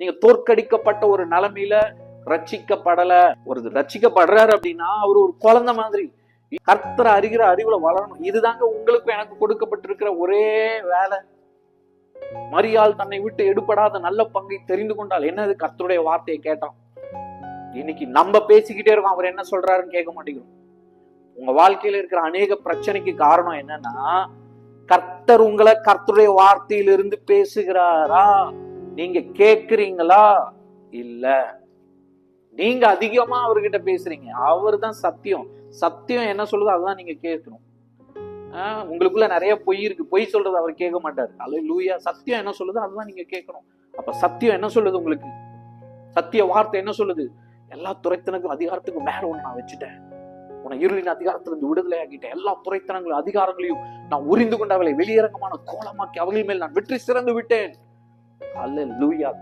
நீங்க தோற்கடிக்கப்பட்ட ஒரு நிலைமையில ரட்சிக்கப்படல. ஒரு ரட்சிக்கப்படுறாரு அப்படின்னா அவர் ஒரு குழந்தை மாதிரி கர்த்தரை அறிகிற அறிவுல வளரணும். இதுதாங்க உங்களுக்கும் எனக்கு கொடுக்கப்பட்டிருக்கிற ஒரே வேலை. மரியாள் தன்னை விட்டு எடுபடாத நல்ல பங்கை தெரிந்து கொண்டால் என்னது? கர்த்தருடைய வார்த்தையை கேட்டான். இன்னைக்கு நம்ம பேசிக்கிட்டே இருக்கோம், அவர் என்ன சொல்றாருன்னு கேட்க மாட்டேங்கிறோம். உங்க வாழ்க்கையில இருக்கிற அநேக பிரச்சனைக்கு காரணம் என்னன்னா, கர்த்தர் உங்களை கர்த்தருடைய வார்த்தையிலிருந்து பேசுகிறாரா? நீங்க கேக்குறீங்களா? இல்ல. நீங்க அதிகமா அவர்கிட்ட பேசுறீங்க. அவர் தான் சத்தியம். சத்தியம் என்ன சொல்லுதோ அதுதான் நீங்க கேட்கணும். உங்களுக்குள்ள நிறைய பொய் இருக்கு. பொய் சொல்றது அவர் கேட்க மாட்டாரு. அல்லேலூயா. சத்தியம் என்ன சொல்லுதோ அதுதான் நீங்க கேட்கணும். அப்ப சத்தியம் என்ன சொல்லுது உங்களுக்கு? சத்திய வார்த்தை என்ன சொல்லுது? எல்லா துரைத்தனக்கும் அதிகாரத்துக்கும் மேல ஒண்ணு நான் வச்சுட்டேன். உன்னை இருளின் அதிகாரத்திலிருந்து விடுதலை ஆக்கிட்டேன். எல்லா துரைத்தனங்களும் அதிகாரங்களையும் நான் உரிந்து கொண்டு அவளை வெளியரங்கமான கோலமாக்கி அவர்கள் மேல் நான் வெற்றி சிறந்து விட்டேன். அல்லேலூயா.